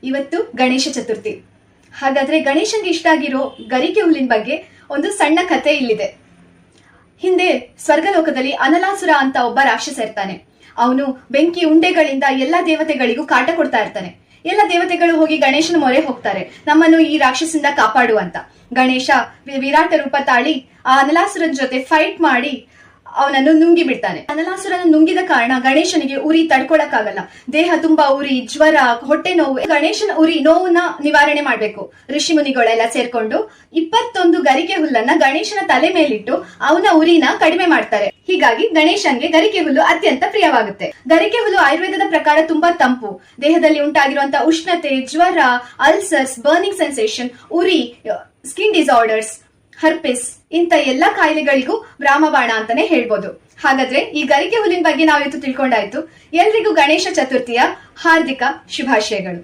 ಇವತ್ತು ಗಣೇಶ ಚತುರ್ಥಿ. ಹಾಗಾದ್ರೆ ಗಣೇಶನ್ಗೆ ಇಷ್ಟ ಆಗಿರೋ ಗರಿಕೆ ಹುಲ್ಲಿನ ಬಗ್ಗೆ ಒಂದು ಸಣ್ಣ ಕಥೆ ಇಲ್ಲಿದೆ. ಹಿಂದೆ ಸ್ವರ್ಗಲೋಕದಲ್ಲಿ ಅನಲಾಸುರ ಅಂತ ಒಬ್ಬ ರಾಕ್ಷಸ ಇರ್ತಾನೆ. ಅವನು ಬೆಂಕಿ ಉಂಡೆಗಳಿಂದ ಎಲ್ಲಾ ದೇವತೆಗಳಿಗೂ ಕಾಟ ಕೊಡ್ತಾ ಇರ್ತಾನೆ. ಎಲ್ಲ ದೇವತೆಗಳು ಹೋಗಿ ಗಣೇಶನ ಮೊರೆ ಹೋಗ್ತಾರೆ, ನಮ್ಮನ್ನು ಈ ರಾಕ್ಷಸದಿಂದ ಕಾಪಾಡು ಅಂತ. ಗಣೇಶ ವಿರಾಟ ರೂಪ ತಾಳಿ ಆ ಅನಲಾಸುರನ ಜೊತೆ ಫೈಟ್ ಮಾಡಿ ಅವನನ್ನು ನುಂಗಿ ಬಿಡ್ತಾನೆ. ಅನಲಾಸುರನ ನುಂಗಿದ ಕಾರಣ ಗಣೇಶನಿಗೆ ಉರಿ ತಡ್ಕೊಳಕ್ಕಾಗಲ್ಲ. ದೇಹ ತುಂಬಾ ಉರಿ, ಜ್ವರ, ಹೊಟ್ಟೆ ನೋವು. ಗಣೇಶನ ಉರಿ ನೋವನ್ನ ನಿವಾರಣೆ ಮಾಡ್ಬೇಕು. ಋಷಿ ಮುನಿಗಳೆಲ್ಲ ಸೇರ್ಕೊಂಡು 21 ಗರಿಕೆ ಹುಲ್ಲನ್ನ ಗಣೇಶನ ತಲೆ ಮೇಲಿಟ್ಟು ಅವನ ಉರಿನ ಕಡಿಮೆ ಮಾಡ್ತಾರೆ. ಹೀಗಾಗಿ ಗಣೇಶನ್ಗೆ ಗರಿಕೆ ಹುಲ್ಲು ಅತ್ಯಂತ ಪ್ರಿಯವಾಗುತ್ತೆ. ಗರಿಕೆ ಹುಲ್ಲು ಆಯುರ್ವೇದದ ಪ್ರಕಾರ ತುಂಬಾ ತಂಪು. ದೇಹದಲ್ಲಿ ಉಂಟಾಗಿರುವಂತಹ ಉಷ್ಣತೆ, ಜ್ವರ, ಅಲ್ಸರ್ಸ್, ಬರ್ನಿಂಗ್ ಸೆನ್ಸೇಷನ್, ಉರಿ, ಸ್ಕಿನ್ ಡಿಸಾರ್ಡರ್ಸ್, ಹರ್ಪಿಸ್ ಇಂತ ಎಲ್ಲಾ ಕಾಯಿಲೆಗಳಿಗೂ ರಾಮಬಾಣ ಅಂತಾನೆ ಹೇಳ್ಬೋದು. ಹಾಗಾದ್ರೆ ಈ ಗರಿಕೆ ಹುಲ್ಲಿನ ಬಗ್ಗೆ ನಾವಿವತ್ತು ತಿಳ್ಕೊಂಡಾಯ್ತು. ಎಲ್ರಿಗೂ ಗಣೇಶ ಚತುರ್ಥಿಯ ಹಾರ್ದಿಕ ಶುಭಾಶಯಗಳು.